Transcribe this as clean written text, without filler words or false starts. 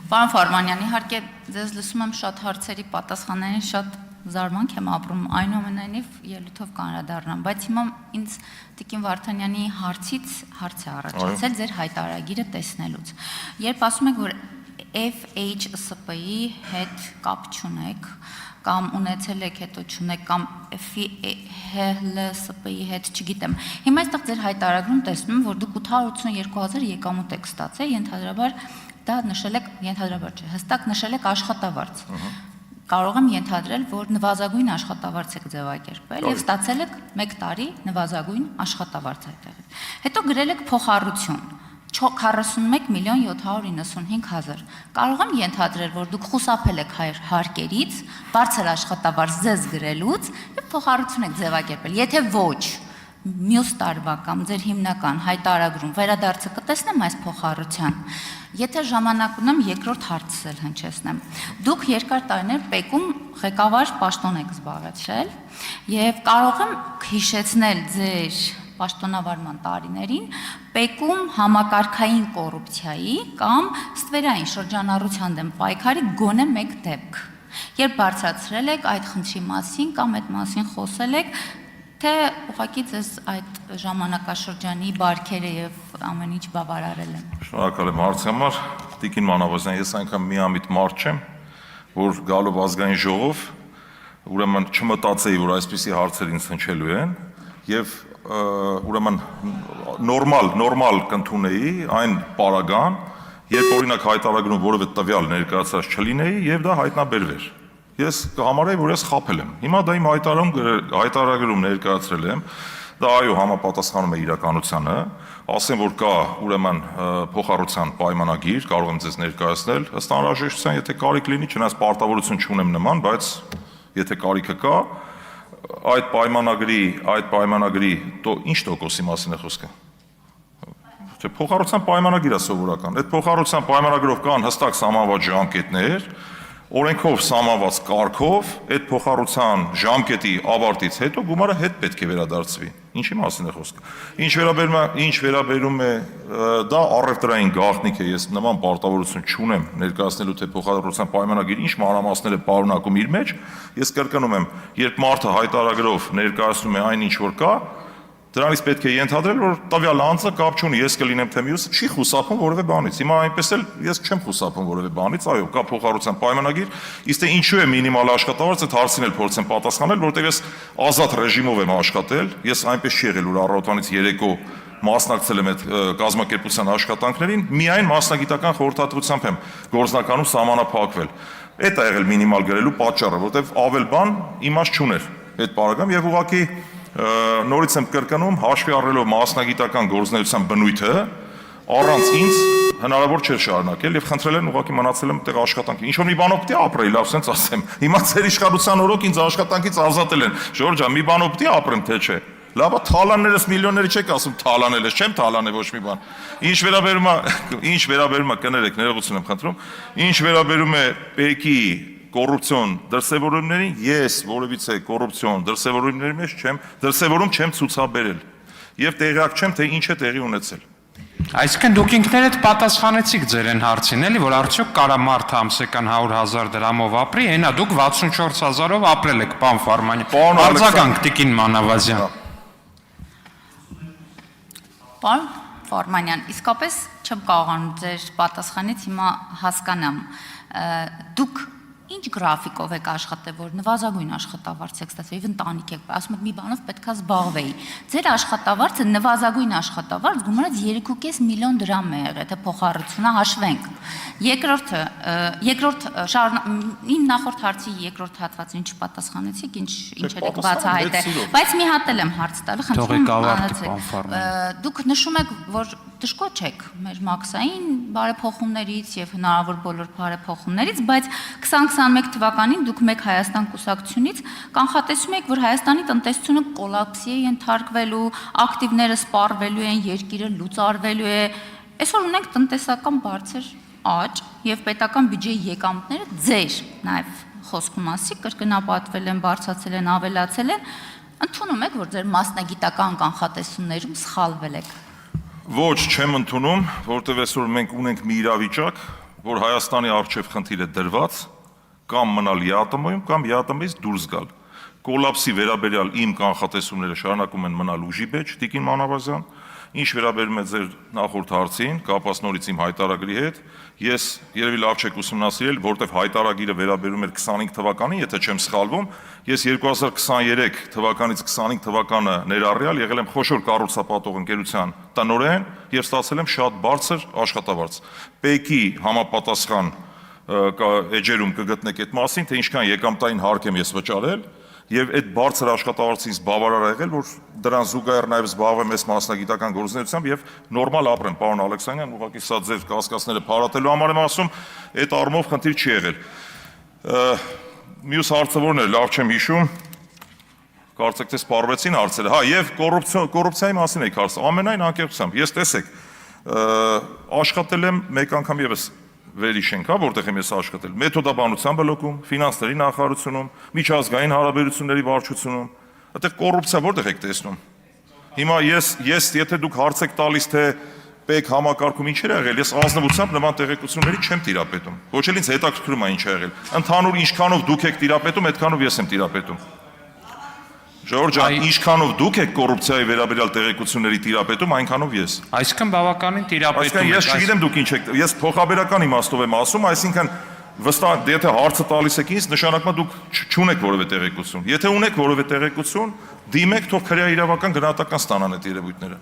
Պարոն Ֆարմանյան, իհարկե ձեզ լսում եմ շատ հարցերի պատասխաններին շատ զարմանք եմ ապրում, այնուամենայնիվ ելույթով կանրադառնամ, բայց հիմա ինձ Տիկին Վարդանյանի հարցից հարց է առաջացել ձեր հայտարարագիրը տեսնելուց։ Երբ ասում եք, որ FHSP-ի հետ կապ չունեք, կամ ունեցել եք հետո չունեք, կամ FHLSP-ի հետ չգիտեմ։ Հիմա այստեղ ձեր հայտարարագրում տեսնում եմ, որ դուք 882,000 եկամուտ եք ստացել, ենթադրաբար դա նշել եք, ենթադրաբար չէ, հստակ նշել եք աշխատավարձ։ Կարող եմ ենթադրել, որ նվազագույն աշխատավարձ եք ձևակերպել եւ ստացել եք 1 տարի նվազագույն աշխատավարձ այդտեղից։ Հետո գրել եք փոխառություն 41,795,000։ Կարող եմ ենթադրել, որ դուք խուսափել եք հարկերից, բարձր աշխատավարձ ձեզ գրելուց եւ փոխառություն եք ձևակերպել։ Եթե ոչ, մյուս տարվա կամ ձեր հիմնական հայտարարագրում վերադարձը կտեսնեմ այս փոխառության։ Եթե ժամանակ ունեմ, երկրորդ հարցս էլ հնչեցնեմ։ Դուք երկար տարիներ ՊԵԿ-ում ղեկավար պաշտոն եք զբաղեցրել եւ կարող եմ հիշեցնել ձեր պաշտոնավարման տարիներին ՊԵԿ-ում համակարգային կոռուպցիայի կամ ստվերային շրջանառության դեմ պայքարի գոնե մեկ դեպք։ Երբ բարձրացրել եք այդ խնդրի մասին կամ այդ մասին խոսել եք, թե ուղղակի ձեզ այդ ժամանակաշրջանի բարքերը եւ ամեն ինչ բավարարել են։ Շնորհակալ եմ հարցի համար, Տիկին Մանավազյան, ես այնքան միամիտ մարդ չեմ, որ գալով ազգային ժողով, ուրեմն չմտածեի, որ այսպիսի հարցեր ինձ հնչելու են եւ ուրեմն նորմալ կընդունեի այն պարագան, երբ օրինակ հայտարարագրում որևէ տվյալ ներկայացած չլինեի եւ դա հայտնաբերվեր։ Ես կհամարեի, որ ես խաբել եմ։ Հիմա դա իմ հայտարարագրում ներկայացրել եմ, դա այո համապատասխանում է իրականությանը, ասեմ, որ կա ուրեմն փոխառության պայմանագիր, կարող եմ ձեզ ներկայացնել, ըստ անհրաժեշտության, եթե կարիք լինի, չնայած պարտավորություն չունեմ նման, բայց եթե կարիքը կա, այդ պայմանագրի ինչ տոկոսի մասին է խոսքը։ Փոխառության պայմանագիր է սովորական։ Այդ փոխառության պայմանագրով կան հստակ սահմանված ժամկետներ, օրենքով սահմանված կարգով, այդ փոխառության ժամկետի ավարտից հետո գումարը հետ պետք է վերադարձվի։ Ինչի մասին է խոսքը։ Ինչ վերաբերում է դա առևտրային գաղտնիք է, ես նման պարտավորություն չունեմ ներկայացնելու թե փոխառության պայմանագիր ինչ մանրամասներ է պարունակում իր մեջ, ես կրկնում եմ, երբ մարդը հայտարարագրով ներկայացնում է այն ինչ որ կա, դրանից պետք է ենթադրել, որ տվյալ անձը կապ չունի, ես կլինեմ թե մյուսը, չի խուսափում որևէ բանից։ Հիմա այնպես էլ ես չեմ խուսափում որևէ բանից, այո, կա փոխառության պայմանագիր, իսկ թե ինչու է մինիմալ աշխատավարձ, այդ հարցին էլ փորձեմ պատասխանել, որտեղ ես ազատ ռեժիմով եմ աշխատել, ես այնպես չի եղել, որ առավոտվանից երեկո մասնակցել եմ այդ կազմակերպության աշխատանքներին, միայն մասնագիտական խորհրդատվությամբ եմ գործնականում սահմանափակվել։ Այդ է եղել մինիմալ գրելու պատճառը, որտեղ ավել բան իմաստ չուներ այդ պարագայում եւ ուղղակի նորից եմ կրկնում, հաշվի առնելով մասնագիտական գործունեության բնույթը, առանց ինձ հնարավոր չէր շարունակել եւ խնդրել են ուղղակի մնացել եմ տեղ աշխատանքի։ Ինչ որ մի բանով պետք է ապրեի, լավ sense ասեմ։ Հիմա ծեր իշխանության օրոք ինձ աշխատանքից ազատել են։ Ժորժ ջան, մի բանով պետք է ապրեմ, թե չէ։ Լավա թալաններս միլիոնների չեք ասում, թալանել ես, չեմ թալանել ոչ մի բան։ Ինչ վերաբերում է կներեք, ներողություն եմ խնդրում։ Ինչ վերաբերում է ՊԵԿ-ի կոռուպցիոն դրսևորումներին, ես որևիցե կոռուպցիոն դրսևորում չեմ ցուցաբերել եւ տեղյակ չեմ թե ինչ է տեղի ունեցել։ Այսինքն դուք ինքներդ պատասխանեցիք ձեր այն հարցին, էլի, որ արդյոք կարա մարդը ամսական 100,000 դրամով ապրի, այնա դուք 64,000-ով ապրել եք, պարոն Ֆարմանյան։ Արձագանք Տիկին Մանավազյան։ Պարոն Ֆարմանյան, իսկապես չեմ կարողանում ձեր պատասխանից հիմա հասկանամ։ Դուք ինչ գրաֆիկով եք աշխատել, որ նվազագույն աշխատավարձ եք ստացել, եւ ընտանիք եք, ասում եք մի բանով պետքա զբաղվեի։ Ձեր աշխատավարձը նվազագույն աշխատավարձ գումարած 3.5 միլիոն դրամ է եղել, թե փոխառությունը հաշվենք։ Իմ նախորդ հարցի երկրորդ հատվածին չպատասխանեցիք, ինչեր եք բացահայտել, բայց մի հատ էլ եմ հարց տալու, խնդրում դուք նշում եք, որ դժգոհ եք մեր մաքսային բարեփոխումներից եւ հնարավոր բոլոր բարեփոխումներից, բայց 2021 թվականին դուք մեկ Հայաստան կուսակցությունից կանխատեսում եք, որ Հայաստանի տնտեսությունը կոլապսի է ենթարկվելու, ակտիվները սպառվելու են, երկիրը լուծարվելու է։ Այսօր ունենք տնտեսական բարձր աճ եւ պետական բյուջեի եկամուտները ձեր նաեւ խոսքում ասի կրկնապատվել են, բարձրացել են, ավելացել են, ընդունում եք, որ ձեր մասնագիտական կանխատեսումներում սխալվել եք։ Ոչ, չեմ ընդունում, որտեղ այսօր մենք ունենք մի իրավիճակ, որ Հայաստանի առջև խնդիր է դրված, կամ մնալ ԵԱՏՄ-ում, կամ ԵԱՏՄ-ից դուրս գալ։ Կոլապսի վերաբերյալ իմ կանխատեսումները շարունակում են մնալ ուժի մեջ, Տիկին Մանավազյան, ինչ վերաբերում է ձեր նախորդ հարցին, կապված նորից իմ հայտարարագրի հետ, ես երևի լավ չեք ուսումնասիրել, որտեվ հայտարարագիրը վերաբերում էր 25 թվականին, եթե չեմ սխալվում, ես 2023 թվականից 25 թվականը ներառյալ եղել եմ խոշոր կառուցապատող ընկերության տնօրեն եւ ստացել եմ շատ բարձր աշխատավարձ։ Պեկի համապատասխան էջերում կգտնեք այդ մասին, թե ինչքան եկամտային հարկ եմ ես վճարել, եւ այդ բարձր աշխատավարձից բավարար է եղել, որ դրան զուգահեռ նաեւ զբաղվեմ այս մասնագիտական գործունեությամբ եւ նորմալ ապրեմ, պարոն Ալեքսանյան, ուղղակի սա ձեր կասկածները փարատելու համար եմ ասում, այդ առումով խնդիր չի եղել։ Մյուս հարցը որն է, լավ չեմ հիշում, կարծեք թե սպառվեցին հարցերը։ Հա, եւ կոռուպցիայի մասին եք հարցը, ամենայն անկեղծությամբ, ես տեսեք, աշխատել եմ մեկ անգամ եւս վերհիշենք, հա, որտեղ եմ ես աշխատել, մեթոդաբանության բլոկում, ֆինանսների նախարարությունում, միջազգային հարաբերությունների վարչությունում, այդտեղ կոռուպցիա որտեղ եք տեսնում։ Հիմա ես եթե դուք հարց եք տալիս, թե ՊԵԿ համակարգում ինչեր է եղել, ես ազնվությամբ նման տեղեկությունների չեմ տիրապետում։ Ոչ էլ ինձ հետաքրքրում է ինչ է եղել։ Ընդհանուր ինչքանով դուք եք տիրապետում, այդքանով ես եմ տիրապետում։ Ժողովուրդ ջան, ինչքանով դուք եք կոռուպցիայի վերաբերյալ տեղեկությունների տիրապետում, այնքանով ես։ Այսինքն բավականին տիրապետում եք։ Ես չգիտեմ դուք ինչ եք, ես փոխաբերական իմաստով եմ ասում, այսինքն վստահ, եթե հարցը տալիս եք ինձ, նշանակում է դուք չունեք որևէ տեղեկություն։ Եթե ունեք որևէ տեղեկություն, դիմեք, թող քրեա իրավական գնահատական ստանան այդ երևույթները։